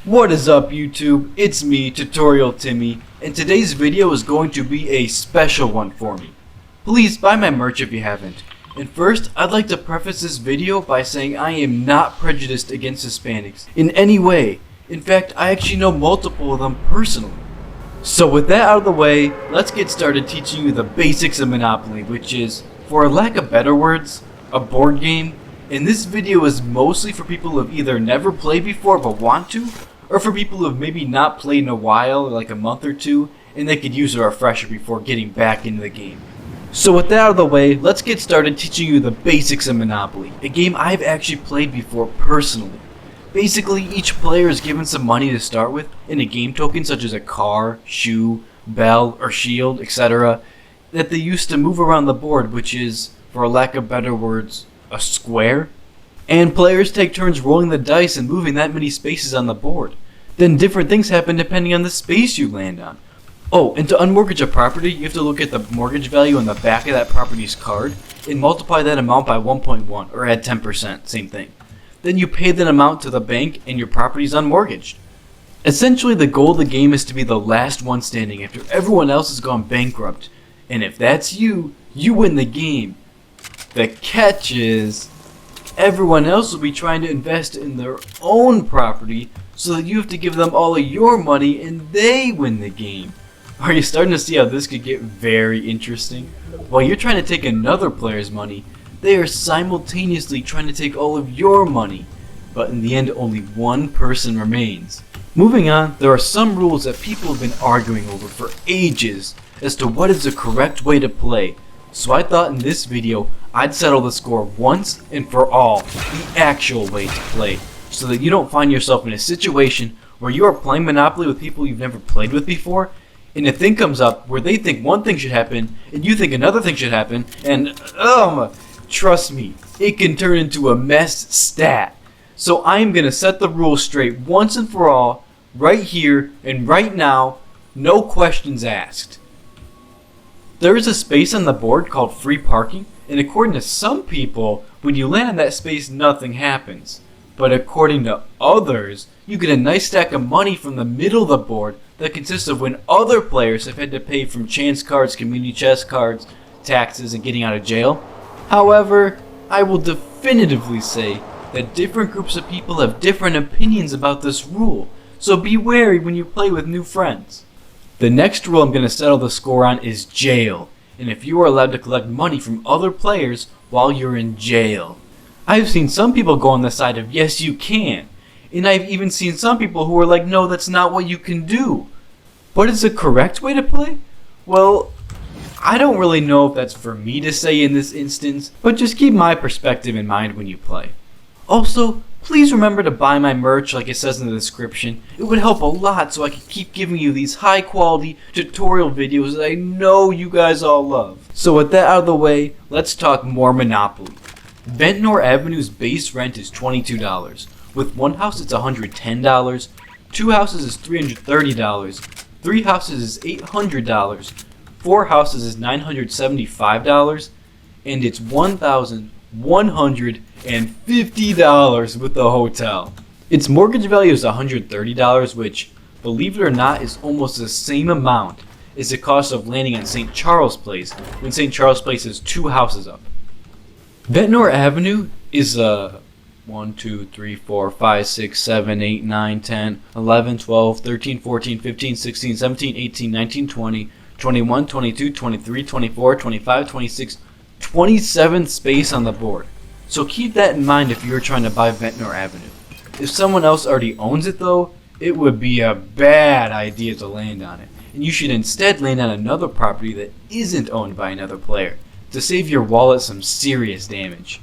What is up YouTube? It's me, Tutorial Timmy, and today's video is going to be a special one for me. Please buy my merch if you haven't. And first, I'd like to preface this video by saying I am not prejudiced against Hispanics in any way. In fact, I actually know multiple of them personally. So with that out of the way, let's get started teaching you the basics of Monopoly, which is, for lack of better words, a board game. And this video is mostly for people who have either never played before but want to, or for people who have maybe not played in a while, like a month or two, and they could use a refresher before getting back into the game. So with that out of the way, let's get started teaching you the basics of Monopoly, a game I've actually played before personally. Basically, each player is given some money to start with, and a game token such as a car, shoe, bell, or shield, etc., that they use to move around the board, which is, for lack of better words, a square. And players take turns rolling the dice and moving that many spaces on the board. Then different things happen depending on the space you land on. Oh, and to unmortgage a property, you have to look at the mortgage value on the back of that property's card and multiply that amount by 1.1 or add 10%, same thing. Then you pay that amount to the bank and your property's unmortgaged. Essentially, the goal of the game is to be the last one standing after everyone else has gone bankrupt. And if that's you, you win the game. The catch is, everyone else will be trying to invest in their own property so that you have to give them all of your money and they win the game. Are you starting to see how this could get very interesting? While you're trying to take another player's money, they are simultaneously trying to take all of your money. But in the end, only one person remains. Moving on, there are some rules that people have been arguing over for ages as to what is the correct way to play. So I thought in this video, I'd settle the score once and for all, the actual way to play, so that you don't find yourself in a situation where you are playing Monopoly with people you've never played with before, and a thing comes up where they think one thing should happen, and you think another thing should happen, and trust me, it can turn into a mess stat. So I'm going to set the rules straight once and for all, right here and right now, no questions asked. There is a space on the board called free parking, and according to some people, when you land on that space, nothing happens. But according to others, you get a nice stack of money from the middle of the board that consists of when other players have had to pay from chance cards, community chest cards, taxes, and getting out of jail. However, I will definitively say that different groups of people have different opinions about this rule, so be wary when you play with new friends. The next rule I'm going to settle the score on is jail, and if you are allowed to collect money from other players while you're in jail. I've seen some people go on the side of yes you can, and I've even seen some people who are like no, that's not what you can do. What is the correct way to play? Well, I don't really know if that's for me to say in this instance, but just keep my perspective in mind when you play. Also, please remember to buy my merch like it says in the description. It would help a lot so I could keep giving you these high quality tutorial videos that I know you guys all love. So with that out of the way, let's talk more Monopoly. Ventnor Avenue's base rent is $22. With one house it's $110, two houses is $330, three houses is $800, four houses is $975, and it's $1,150 with the hotel. Its mortgage value is $130, which, believe it or not, is almost the same amount as the cost of landing on St. Charles Place when St. Charles Place is two houses up. Ventnor Avenue is 1, 2, 3, 4, 5, 6, 7, 8, 9, 10, 11, 12, 13, 14, 15, 16, 17, 18, 19, 20, 21, 22, 23, 24, 25, 26, 27 space on the board. So keep that in mind if you're trying to buy Ventnor Avenue. If someone else already owns it though, it would be a bad idea to land on it. And you should instead land on another property that isn't owned by another player to save your wallet some serious damage.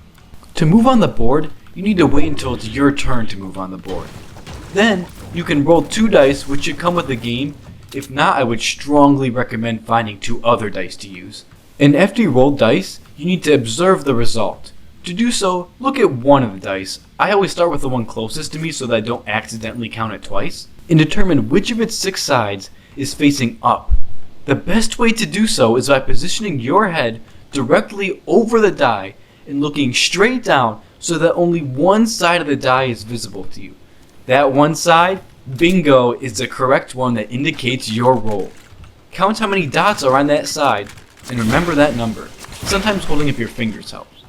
To move on the board, you need to wait until it's your turn to move on the board. Then, you can roll 2 dice which should come with the game. If not, I would strongly recommend finding 2 other dice to use. And after you roll dice, you need to observe the result. To do so, look at one of the dice. I always start with the one closest to me so that I don't accidentally count it twice, and determine which of its 6 sides is facing up. The best way to do so is by positioning your head directly over the die and looking straight down so that only one side of the die is visible to you. That one side, bingo, is the correct one that indicates your roll. Count how many dots are on that side, and remember that number. Sometimes holding up your fingers helps.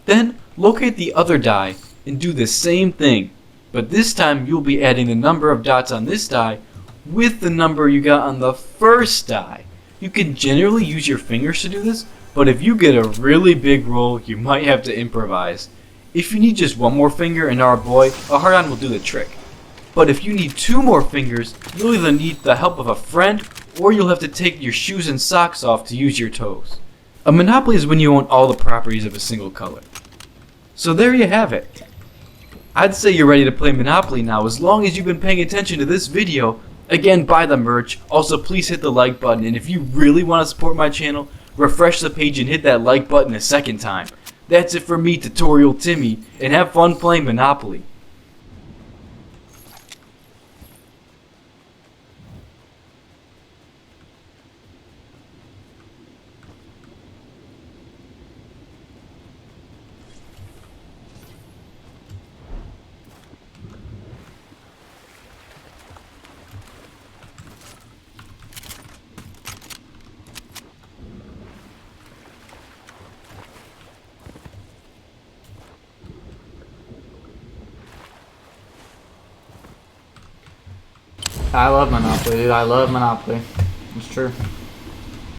Then, locate the other die and do the same thing, but this time you'll be adding the number of dots on this die with the number you got on the first die. You can generally use your fingers to do this, but if you get a really big roll, you might have to improvise. If you need just one more finger and our boy, a hard-on will do the trick. But if you need 2 more fingers, you'll either need the help of a friend, or you'll have to take your shoes and socks off to use your toes. A monopoly is when you own all the properties of a single color. So there you have it. I'd say you're ready to play Monopoly now as long as you've been paying attention to this video. Again, buy the merch. Also, please hit the like button, and if you really want to support my channel, refresh the page and hit that like button a second time. That's it for me, Tutorial Timmy, and have fun playing Monopoly. I love Monopoly, dude. I love Monopoly. It's true.